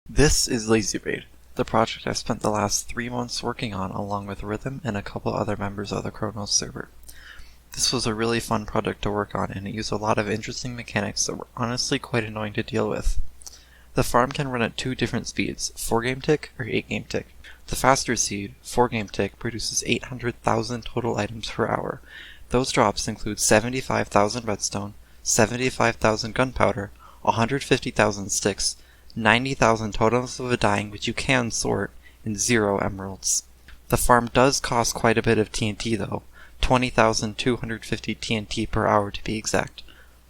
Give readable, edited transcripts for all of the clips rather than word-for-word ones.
This is Lazy Raid, the project I've spent the last 3 months working on along with Rythm and a couple other members of the Chronos server. This was a really fun project to work on, and it used a lot of interesting mechanics that were honestly quite annoying to deal with. The farm can run at 2 different speeds, 4 game tick or 8 game tick. The faster speed, 4 game tick, produces 800,000 total items per hour. Those drops include 75,000 redstone, 75,000 gunpowder, 150,000 sticks, 90,000 totems of undying which you can sort, and 0 emeralds. The farm does cost quite a bit of TNT though, 20,250 TNT per hour to be exact.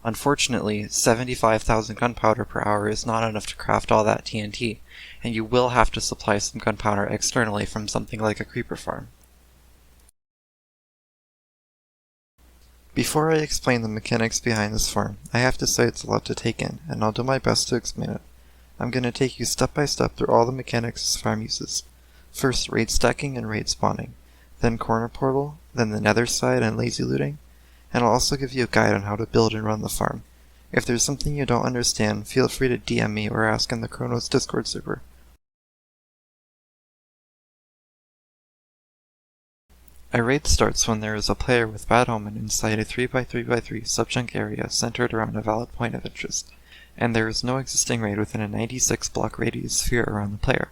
Unfortunately, 75,000 gunpowder per hour is not enough to craft all that TNT, and you will have to supply some gunpowder externally from something like a creeper farm. Before I explain the mechanics behind this farm, I have to say it's a lot to take in, and I'll do my best to explain it. I'm going to take you step by step through all the mechanics this farm uses. First, raid stacking and raid spawning, then corner portal, then the nether side and lazy looting, and I'll also give you a guide on how to build and run the farm. If there's something you don't understand, feel free to DM me or ask in the Chronos Discord server. A raid starts when there is a player with bad omen inside a 3x3x3 subjunk area centered around a valid point of interest, and there is no existing raid within a 96 block radius sphere around the player.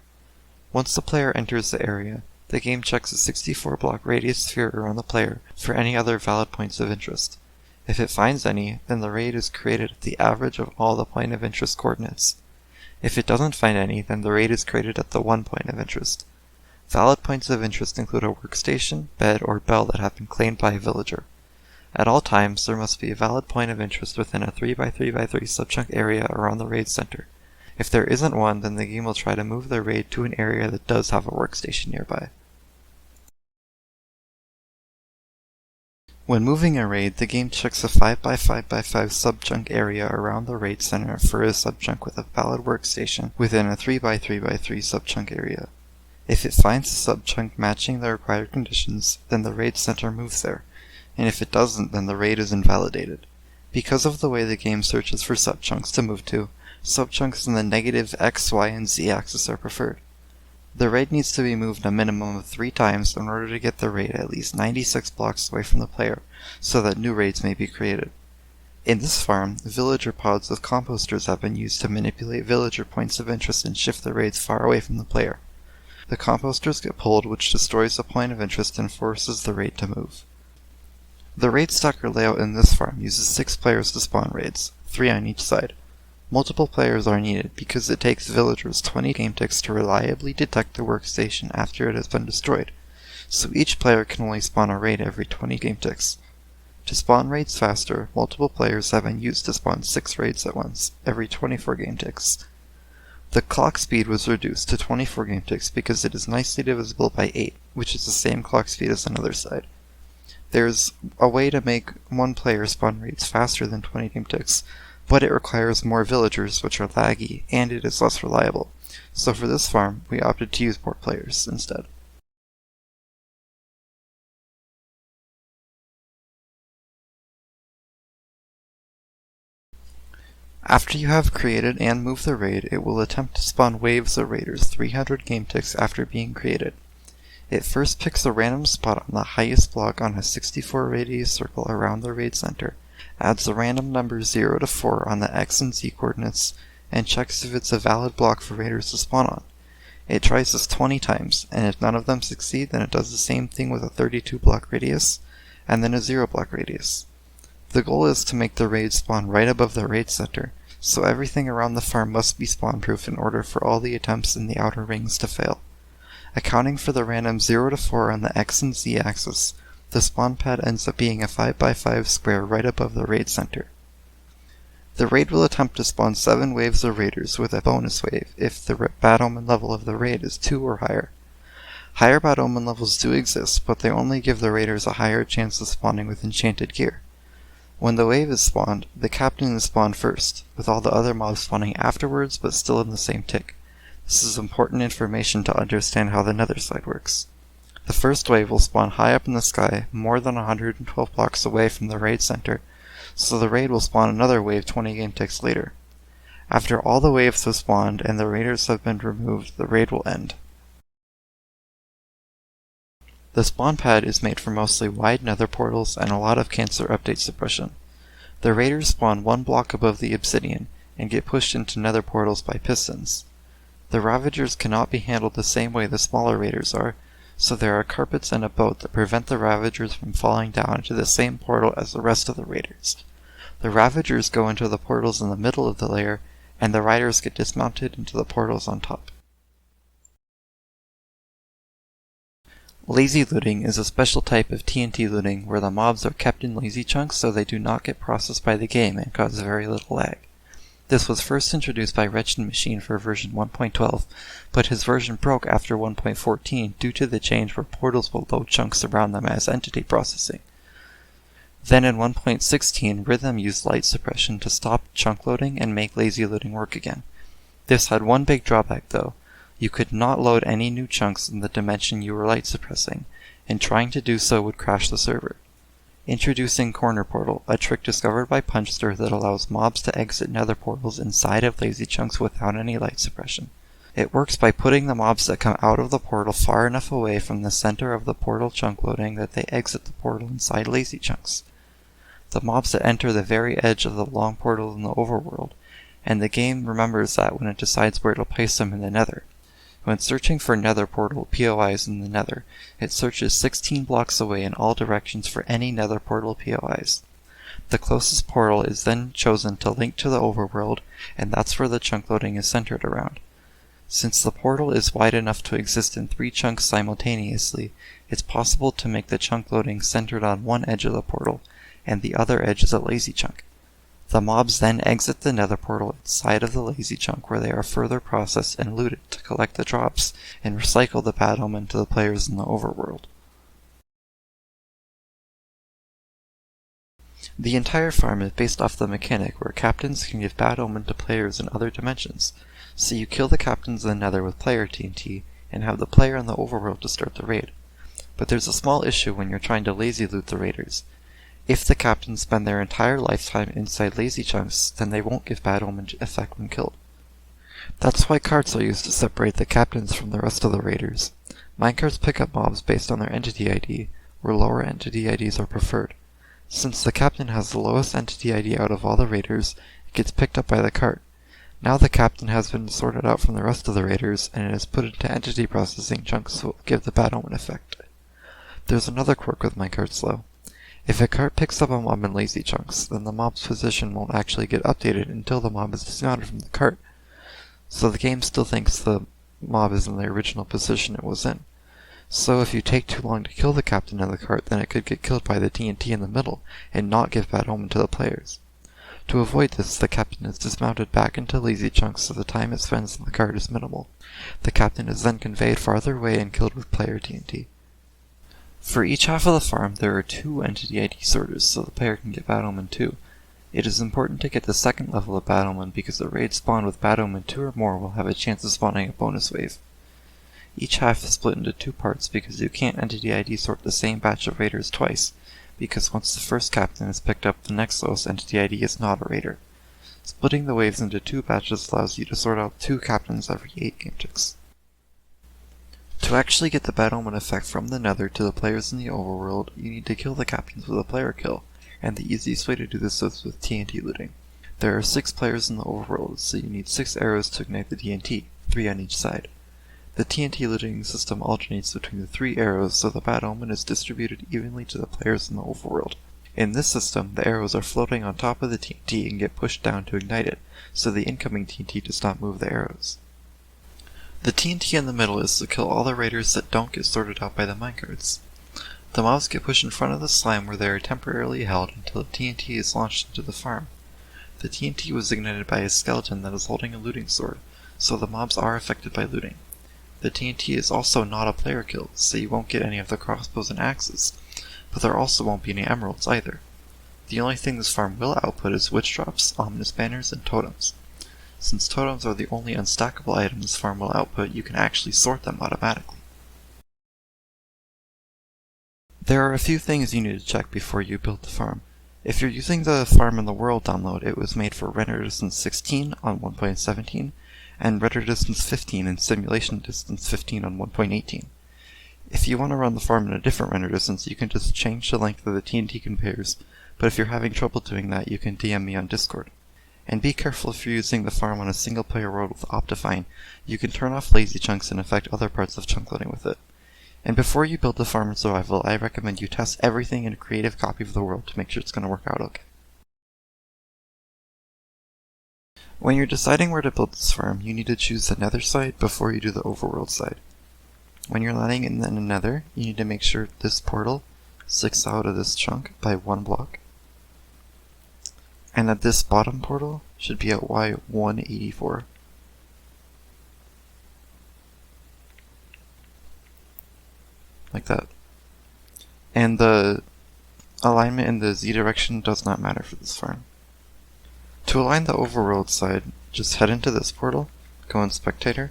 Once the player enters the area, the game checks a 64 block radius sphere around the player for any other valid points of interest. If it finds any, then the raid is created at the average of all the point of interest coordinates. If it doesn't find any, then the raid is created at the 1 point of interest. Valid points of interest include a workstation, bed, or bell that have been claimed by a villager. At all times, there must be a valid point of interest within a 3x3x3 subchunk area around the raid center. If there isn't one, then the game will try to move the raid to an area that does have a workstation nearby. When moving a raid, the game checks a 5x5x5 subchunk area around the raid center for a subchunk with a valid workstation within a 3x3x3 subchunk area. If it finds a subchunk matching the required conditions, then the raid center moves there, and if it doesn't, then the raid is invalidated. Because of the way the game searches for subchunks to move to, subchunks in the negative X, Y, and Z axis are preferred. The raid needs to be moved a minimum of 3 times in order to get the raid at least 96 blocks away from the player, so that new raids may be created. In this farm, villager pods with composters have been used to manipulate villager points of interest and shift the raids far away from the player. The composters get pulled, which destroys the point of interest and forces the raid to move. The raid stacker layout in this farm uses 6 players to spawn raids, 3 on each side. Multiple players are needed because it takes villagers 20 game ticks to reliably detect the workstation after it has been destroyed, so each player can only spawn a raid every 20 game ticks. To spawn raids faster, multiple players have been used to spawn 6 raids at once, every 24 game ticks. The clock speed was reduced to 24 game ticks because it is nicely divisible by 8, which is the same clock speed as another side. There's a way to make one player spawn raids faster than 20 game ticks, but it requires more villagers, which are laggy, and it is less reliable. So for this farm, we opted to use more players instead. After you have created and moved the raid, it will attempt to spawn waves of raiders 300 game ticks after being created. It first picks a random spot on the highest block on a 64 radius circle around the raid center, adds the random numbers 0 to 4 on the X and Z coordinates, and checks if it's a valid block for raiders to spawn on. It tries this 20 times, and if none of them succeed, then it does the same thing with a 32 block radius, and then a 0 block radius. The goal is to make the raid spawn right above the raid center, so everything around the farm must be spawn-proof in order for all the attempts in the outer rings to fail. Accounting for the random 0 to 4 on the X and Z axis, the spawn pad ends up being a 5x5 square right above the raid center. The raid will attempt to spawn 7 waves of raiders with a bonus wave if the bad omen level of the raid is 2 or higher. Higher bad omen levels do exist, but they only give the raiders a higher chance of spawning with enchanted gear. When the wave is spawned, the captain is spawned first, with all the other mobs spawning afterwards but still in the same tick. This is important information to understand how the nether side works. The first wave will spawn high up in the sky, more than 112 blocks away from the raid center, so the raid will spawn another wave 20 game ticks later. After all the waves have spawned and the raiders have been removed, the raid will end. The spawn pad is made from mostly wide nether portals and a lot of cancer update suppression. The raiders spawn one block above the obsidian and get pushed into nether portals by pistons. The ravagers cannot be handled the same way the smaller raiders are, so there are carpets and a boat that prevent the ravagers from falling down into the same portal as the rest of the raiders. The ravagers go into the portals in the middle of the layer, and the riders get dismounted into the portals on top. Lazy looting is a special type of TNT looting where the mobs are kept in lazy chunks so they do not get processed by the game and cause very little lag. This was first introduced by Ryzen Machine for version 1.12, but his version broke after 1.14 due to the change where portals will load chunks around them as entity processing. Then in 1.16, Rythm used light suppression to stop chunk loading and make lazy loading work again. This had one big drawback though. You could not load any new chunks in the dimension you were light suppressing, and trying to do so would crash the server. Introducing Corner Portal, a trick discovered by Punchster that allows mobs to exit nether portals inside of lazy chunks without any light suppression. It works by putting the mobs that come out of the portal far enough away from the center of the portal chunk loading that they exit the portal inside lazy chunks. The mobs that enter the very edge of the long portal in the overworld, and the game remembers that when it decides where to place them in the nether. When searching for nether portal POIs in the nether, it searches 16 blocks away in all directions for any nether portal POIs. The closest portal is then chosen to link to the overworld, and that's where the chunk loading is centered around. Since the portal is wide enough to exist in 3 chunks simultaneously, it's possible to make the chunk loading centered on one edge of the portal, and the other edge is a lazy chunk. The mobs then exit the nether portal inside of the lazy chunk where they are further processed and looted to collect the drops and recycle the bad omen to the players in the overworld. The entire farm is based off the mechanic where captains can give bad omen to players in other dimensions, so you kill the captains in the nether with player TNT and have the player in the overworld to start the raid. But there's a small issue when you're trying to lazy loot the raiders. If the captains spend their entire lifetime inside lazy chunks, then they won't give bad omen effect when killed. That's why carts are used to separate the captains from the rest of the raiders. Minecarts pick up mobs based on their entity ID, where lower entity IDs are preferred. Since the captain has the lowest entity ID out of all the raiders, it gets picked up by the cart. Now the captain has been sorted out from the rest of the raiders, and it is put into entity processing chunks so it will give the bad omen effect. There's another quirk with minecarts though. If a cart picks up a mob in lazy chunks, then the mob's position won't actually get updated until the mob is dismounted from the cart. So the game still thinks the mob is in the original position it was in. So if you take too long to kill the captain of the cart, then it could get killed by the TNT in the middle, and not give bad omen to the players. To avoid this, the captain is dismounted back into lazy chunks so the time it spends in the cart is minimal. The captain is then conveyed farther away and killed with player TNT. For each half of the farm, there are 2 entity ID sorters, so the player can get bad omen too. It is important to get the second level of bad omen because the raid spawned with bad omen 2 or more will have a chance of spawning a bonus wave. Each half is split into 2 parts because you can't entity ID sort the same batch of raiders twice, because once the first captain is picked up, the next lowest entity ID is not a raider. Splitting the waves into 2 batches allows you to sort out 2 captains every 8 game ticks. To actually get the bad omen effect from the nether to the players in the overworld, you need to kill the captains with a player kill, and the easiest way to do this is with TNT looting. There are 6 players in the overworld, so you need 6 arrows to ignite the TNT, 3 on each side. The TNT looting system alternates between the 3 arrows so the bad omen is distributed evenly to the players in the overworld. In this system, the arrows are floating on top of the TNT and get pushed down to ignite it, so the incoming TNT does not move the arrows. The TNT in the middle is to kill all the raiders that don't get sorted out by the minecarts. The mobs get pushed in front of the slime where they are temporarily held until the TNT is launched into the farm. The TNT was ignited by a skeleton that is holding a looting sword, so the mobs are affected by looting. The TNT is also not a player kill, so you won't get any of the crossbows and axes, but there also won't be any emeralds either. The only thing this farm will output is witch drops, ominous banners, and totems. Since totems are the only unstackable items this farm will output, you can actually sort them automatically. There are a few things you need to check before you build the farm. If you're using the Farm in the World download, it was made for render distance 16 on 1.17, and render distance 15 and simulation distance 15 on 1.18. If you want to run the farm in a different render distance, you can just change the length of the TNT conveyors, but if you're having trouble doing that, you can DM me on Discord. And be careful if you're using the farm on a single player world with Optifine, you can turn off lazy chunks and affect other parts of chunk loading with it. And before you build the farm in survival, I recommend you test everything in a creative copy of the world to make sure it's going to work out okay. When you're deciding where to build this farm, you need to choose the nether side before you do the overworld side. When you're landing in the nether, you need to make sure this portal sticks out of this chunk by 1 block. And that this bottom portal should be at Y 184. Like that. And the alignment in the Z direction does not matter for this farm. To align the overworld side, just head into this portal, go in Spectator,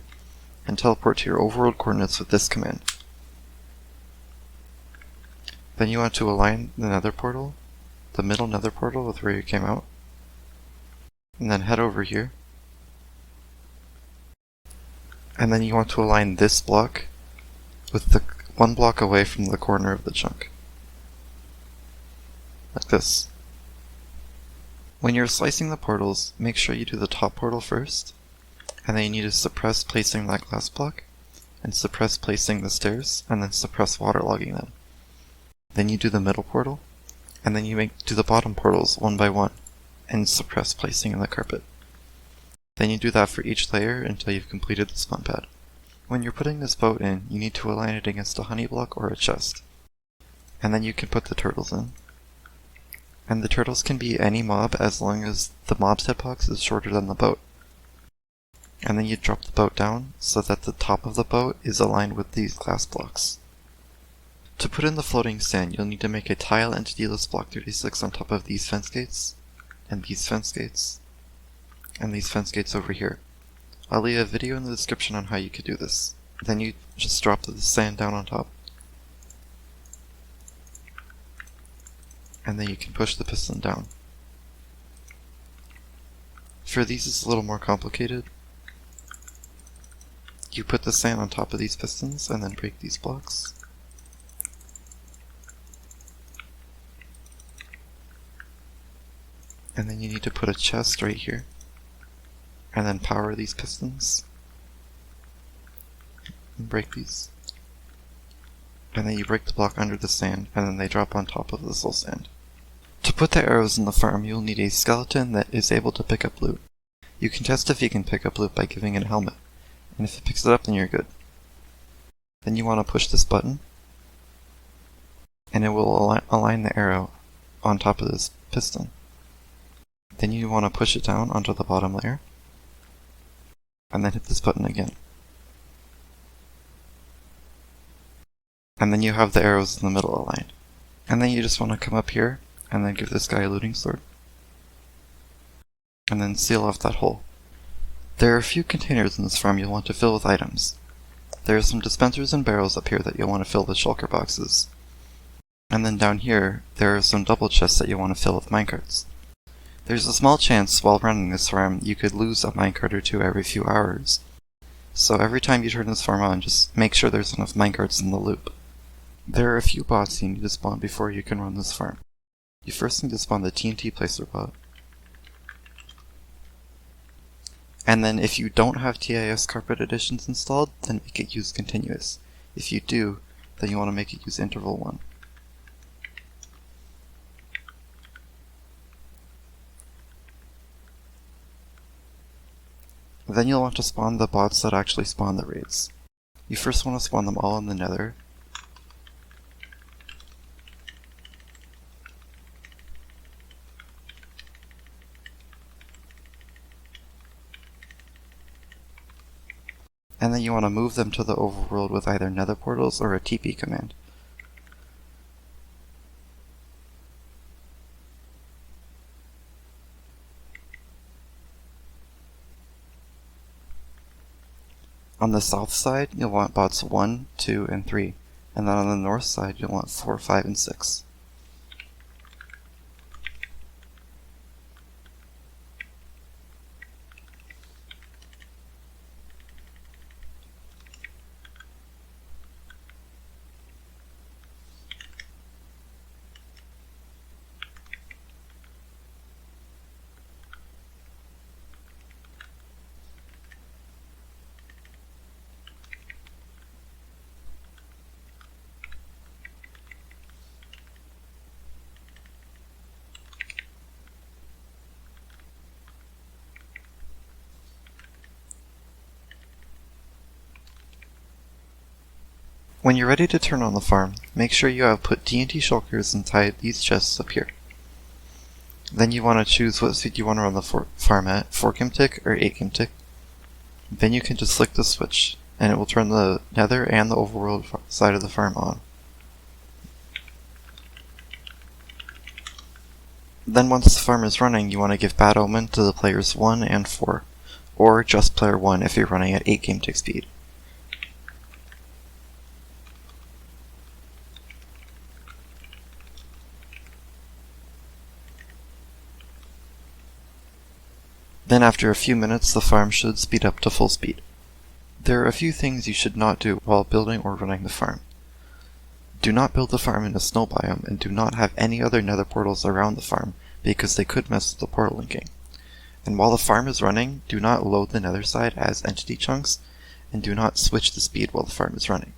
and teleport to your overworld coordinates with this command. Then you want to align the nether portal, the middle nether portal with where you came out, and then head over here. And then you want to align this block with the 1 block away from the corner of the chunk. Like this. When you're slicing the portals, make sure you do the top portal first, and then you need to suppress placing that glass block, and suppress placing the stairs, and then suppress waterlogging them. Then you do the middle portal, and then you do the bottom portals 1 by 1, and suppress placing in the carpet. Then you do that for each layer until you've completed the spawn pad. When you're putting this boat in, you need to align it against a honey block or a chest. And then you can put the turtles in. And the turtles can be any mob as long as the mob's hitbox is shorter than the boat. And then you drop the boat down so that the top of the boat is aligned with these glass blocks. To put in the floating sand, you'll need to make a tile entity list block 36 on top of these fence gates, and these fence gates, and these fence gates over here. I'll leave a video in the description on how you could do this. Then you just drop the sand down on top. And then you can push the piston down. For these it's a little more complicated. You put the sand on top of these pistons and then break these blocks. And then you need to put a chest right here. And then power these pistons. And break these. And then you break the block under the sand, and then they drop on top of the soul sand. To put the arrows in the farm, you'll need a skeleton that is able to pick up loot. You can test if he can pick up loot by giving it a helmet, and if it picks it up then you're good. Then you want to push this button, and it will align the arrow on top of this piston. Then you want to push it down onto the bottom layer, and then hit this button again. And then you have the arrows in the middle aligned. And then you just want to come up here, and then give this guy a looting sword. And then seal off that hole. There are a few containers in this farm you'll want to fill with items. There are some dispensers and barrels up here that you'll want to fill with shulker boxes. And then down here, there are some double chests that you'll want to fill with minecarts. There's a small chance while running this farm you could lose a minecart or two every few hours. So every time you turn this farm on, just make sure there's enough minecarts in the loop. There are a few bots you need to spawn before you can run this farm. You first need to spawn the TNT placer bot. And then if you don't have TIS carpet additions installed, then make it use continuous. If you do, then you want to make it use interval 1. Then you'll want to spawn the bots that actually spawn the raids. You first want to spawn them all in the nether. and then you want to move them to the overworld with either nether portals or a TP command. On the south side, you'll want bots 1, 2, and 3, and then on the north side, you'll want 4, 5, and 6. When you're ready to turn on the farm, make sure you have put TNT shulkers inside these chests up here. Then you want to choose what speed you want to run the farm at, 4chem tick or 8chem tick. Then you can just flick the switch, and it will turn the nether and the overworld side of the farm on. Then once the farm is running, you want to give bad omen to the players 1 and 4, or just player 1 if you're running at 8chem tick speed. Then after a few minutes, the farm should speed up to full speed. There are a few things you should not do while building or running the farm. Do not build the farm in a snow biome, and do not have any other nether portals around the farm, because they could mess with the portal linking. And while the farm is running, do not load the nether side as entity chunks, and do not switch the speed while the farm is running.